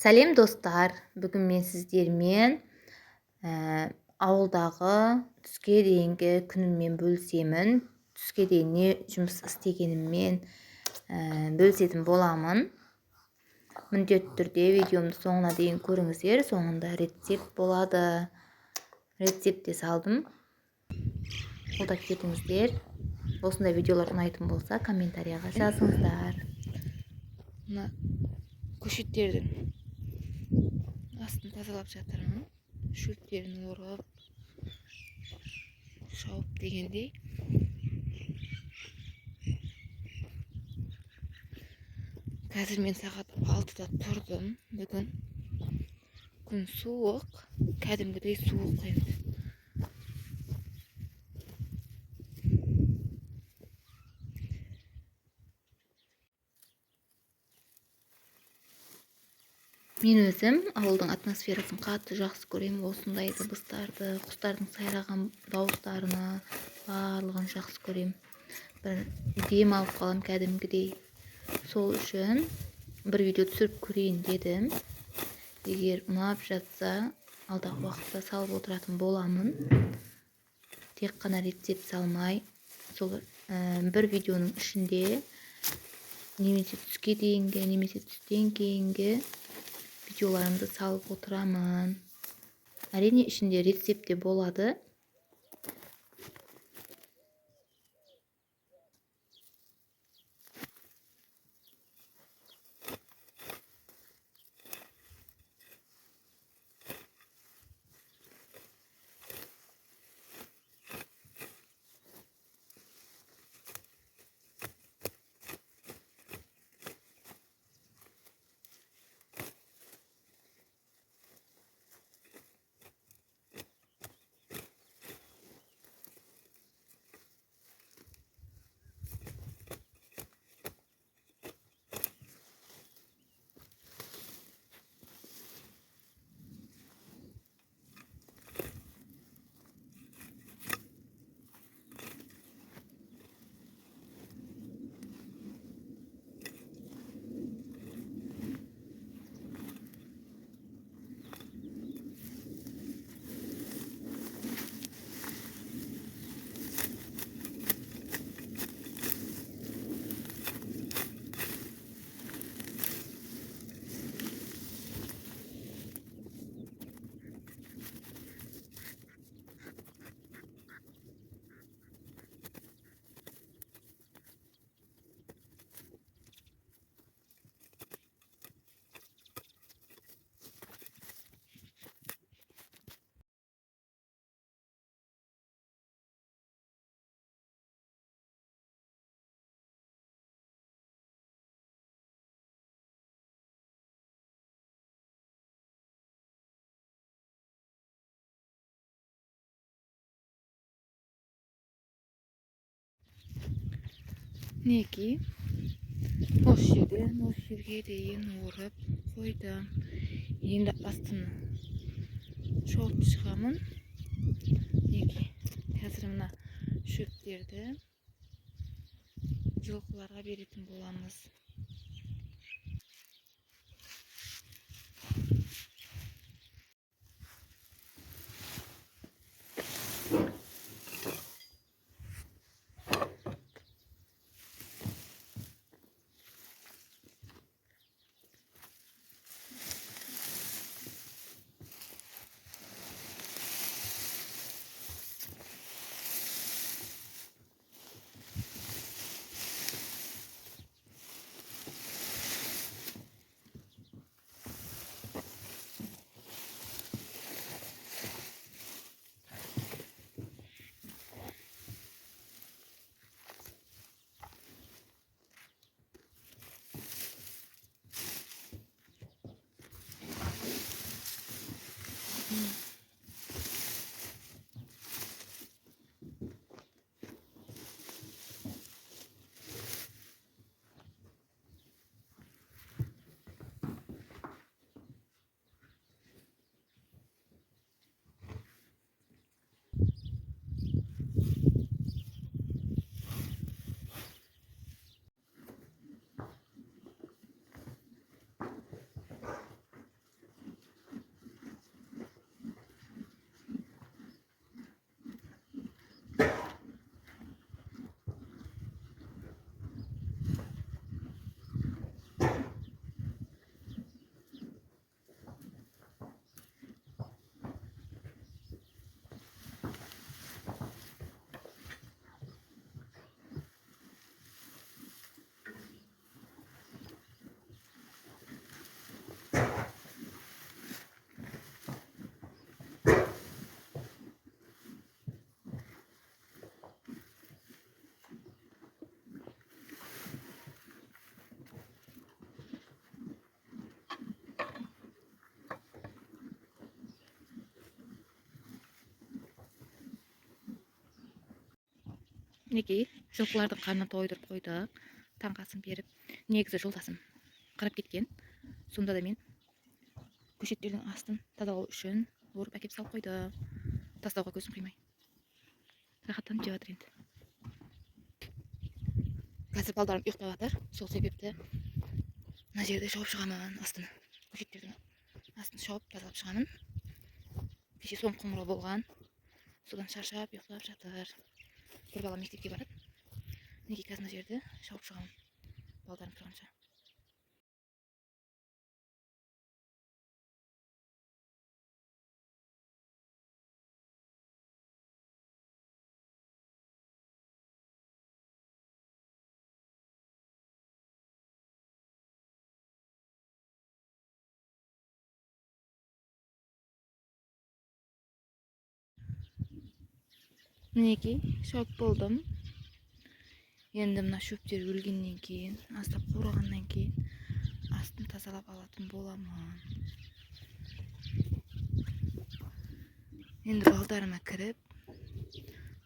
Сәлем достар, бүгін мен сіздермен ауылдағы түске дейінгі күніммен бөлісемін. Түске дейін не жұмыс істегеніммен бөлісетін боламын. Міндетті түрде видеомды соңына дейін көріңіздер. Соңында рецепт болады. Рецепт те салдым. Қолдап кетіңіздер. Осындай видеолар ұнайтын болса комментарияға жазыңыздар. Мына көшеттердің астын тазалап жатырмын. Шөптерін орып, шауып дегендей. Қазір мен сағат 6-да тұрдым. Бүгін күн суық, кәдімгідей суық енді. Мен өзім ауылдың атмосферасын қатты жақсы көремін. Осындай дыбыстарды, құстардың сайраған дауыстарына барлығын жақсы көремін. Бір дем алып қалам кәдімгідей. Сол үшін бір видео түсіріп көрейін дедім. Егер ұнап жатса, алдағы уақытта салып отыратын боламын. Тек қана рецепт салмай, сол бір видеоның ішінде немесе түске дейінгі, немесе түстен кейінгі видеоларымды салып отырамын. Әрине ішінде рецепт те болады. Неки осы жерге дейін орып қойдым. Енді астын шолып шығамын. Неки қазір мына шөптерді жылқыларға беретін боламыз. мінекей жылқылардың қарнын тойдырып қойдық. Таңғы асын беріп, негізі жолдасым қарап кеткен. Сонда да мен көшеттердің астын тазалау үшін орып әкеп салып қойдым. Тастауға көзім қимай. Рахаттанып жеп жатыр енді. Қазір балдарым ұйықтап жатыр. Сол себепті мына жерде шауып шығамын астын. Көшеттердің астын шауып тазалап шығамын. Кеше соңғы қоңырау болған. Содан шаршап ұйықтап жатыр. Бір бала мектепке барады. Неге қазір мына жерде шауып шығамын. Балдарым тұрғанша. Мінекей шауып болдым. Енді мына шөптер өлгеннен кейін, аздап қурағаннан кейін астын тазалап алатын боламын. Енді балдарыма кіріп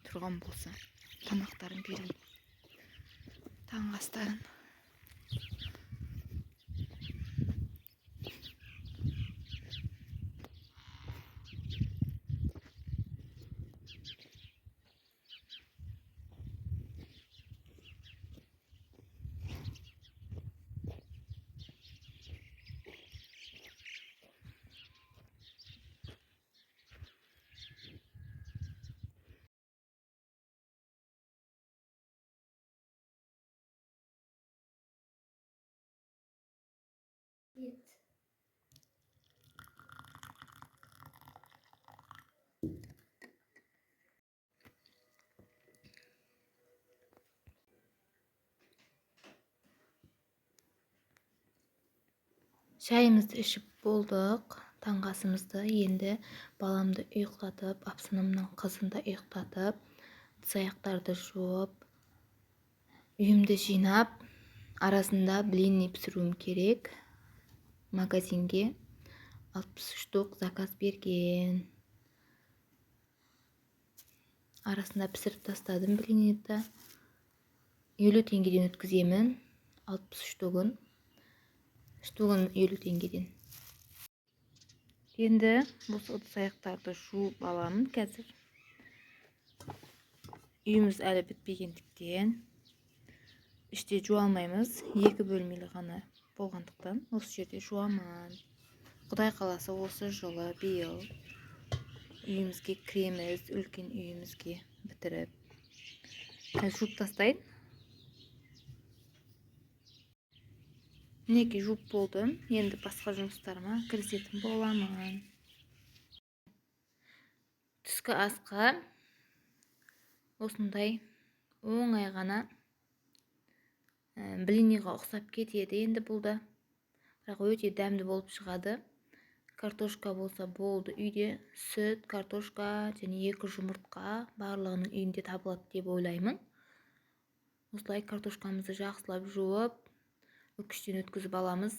тұрған болса, тамақтарын берейін. Таңғы астарын. Шайымызды ішіп болдық. Таңғы асымызды. Енді баламды ұйықтатып, апсынымның қызын да ұйықтатып, аяқтарды жуып, үйімді жинап, арасында блинный пісіруім керек. Магазинге 60 штук заказ берген. Арасында пісіріп тастадым блинныйды. 50 теңгеден өткіземін. 60 штугын. Штугын 50 теңгеден. Енді бұл ыдыс-аяқтарды жуып аламын қазір. Үйіміз әлі бітпегендіктен іште жуа алмаймыз. 2 бөлмелі ғана болғандықтан осы жерде жуамын. Құдай қаласа осы жылы биыл үйімізге кіреміз, үлкен үйімізге бітіріп. Жуып тастайын. Мінекей жуып болдым. Енді басқа жұмыстарыма кірісетін боламын. Түскі асқа осындай оңай ғана блинныйға ұқсап кетеді енді бұл да. Бірақ өте дәмді болып шығады. Картошка болса болды. Үйде сүт, картошка және 2 жұмыртқа барлығының үйінде табылады деп ойлаймын. Осылай картошкамызды жақсылап жуып, үкіштен өткізіп аламыз.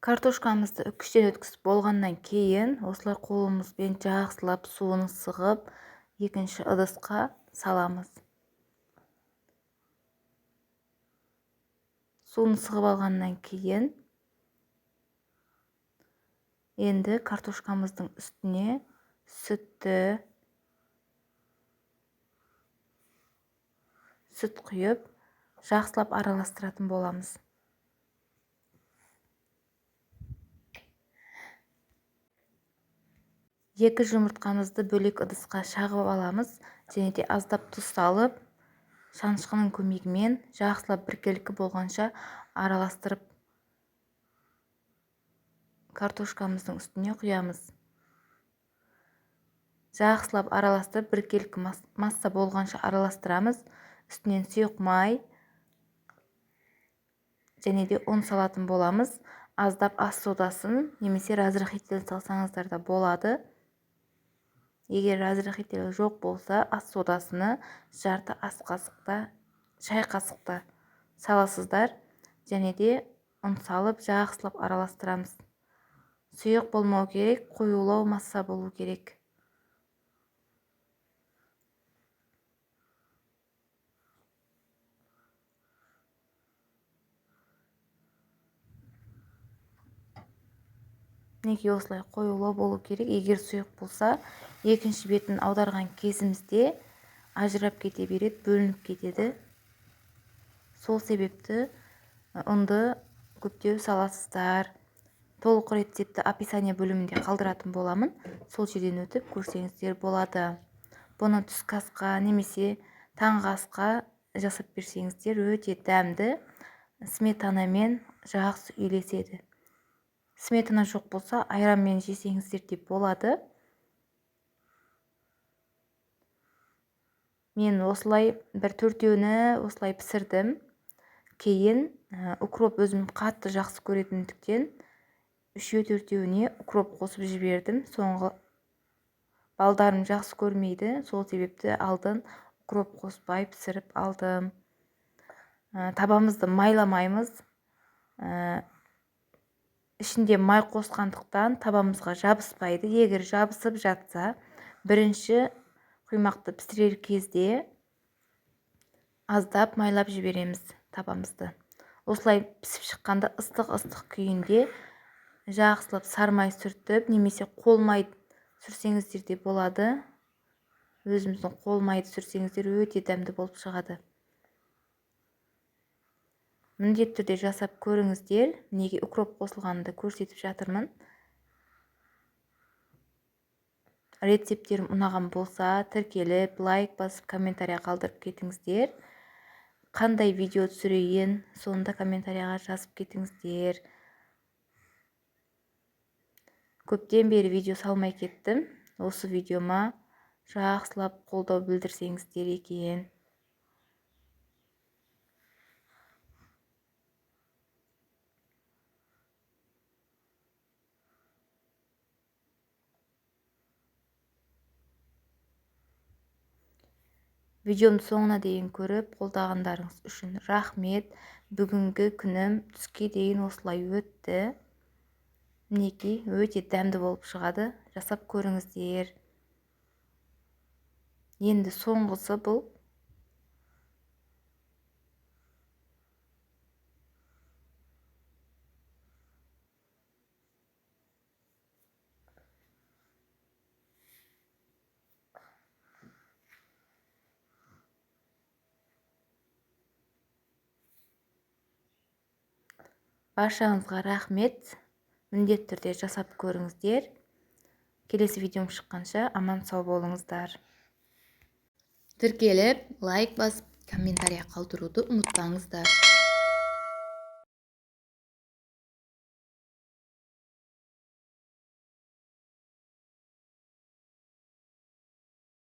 Картошкамызды үкіштен өткізіп болғаннан кейін осылай қолымызбен жақсылап суын сығып, екінші ыдысқа саламыз. Суын сығып алғаннан кейін енді картошкамыздың үстіне сүт құйып, жақсылап араластыратын боламыз. Екі жұмыртқамызды бөлек ыдысқа шағып аламыз, және де аздап тұз салып, шанышқының көмегімен жақсылап біркелкі болғанша араластырып картошкамыздың үстіне құямыз. Жақсылап араластырып, біркелкі масса болғанша араластырамыз. Үстінен сұйық май және де ұн салатын боламыз. Аздап ас содасын немесе разрыхитель салсаңыздар да болады. Егер разрыхитель жоқ болса, ас содасыны жарты ас қасықта, шай қасықта саласыздар. Және де ұн салып, жақсылап араластырамыз. Сұйық болмау керек, қоюлау масса болу керек. Неге осылай қоюлау болу керек? Егер сұйық болса, екінші бетін аударған кезімізде ажырап кете береді, бөлініп кетеді. Сол себепті ұнды көптеу саласыздар. Толық рецепті описание бөлімінде қалдыратын боламын. Сол жерден өтіп көрсеңіздер болады. Бұны түскі асқа немесе таңғы асқа жасап берсеңіздер өте дәмді, сметанамен жақсы үйлеседі. Сметана жоқ болса, айранмен жесеңіздер де болады. Мен осылай бір төртеуіне осылай пісірдім. Кейін укроп өзім қатты жақсы көретіндіктен үшеу-төртеуіне укроп қосып жібердім. Соңғы балдарым жақсы көрмейді. Сол себепті алдын укроп қоспай пісіріп алдым. Табамызды майламаймыз. Ішінде май қосқандықтан табамызға жабыспайды. Егер жабысып жатса, бірінші құймақты пісірер кезде аздап майлап жібереміз табамызды. Осылай пісіп шыққанда ыстық-ыстық күйінде жақсылап сармай сүртіп, немесе қолмай сүрсеңіздер де болады. Өзіміздің қолмайды сүрсеңіздер өте дәмді болып шығады. Міндетті түрде жасап көріңіздер. Неге укроп қосылғанды көрсетіп жатырмын. Рецептерім ұнаған болса, тіркеліп, лайк басып, комментария қалдырып кетіңіздер. Қандай видео түсірейін, соны да комментарияға жазып кетіңіздер. Көптен бері видео салмай кеттім. Осы видеома жақсылап қолдау білдірсеңіздер екен. Видеомды соңына дейін көріп, қолдағандарыңыз үшін рахмет. Бүгінгі күнім түске дейін осылай өтті. Мінекей, өте дәмді болып шығады. Жасап көріңіздер. Енді соңғысы бұл. Баршаңызға рахмет. Міндетті түрде жасап көріңіздер. Келесі видеом шыққанша аман сау болыңыздар. Тіркеліп, лайк басып, комментария қалдыруды ұмытпаңыздар.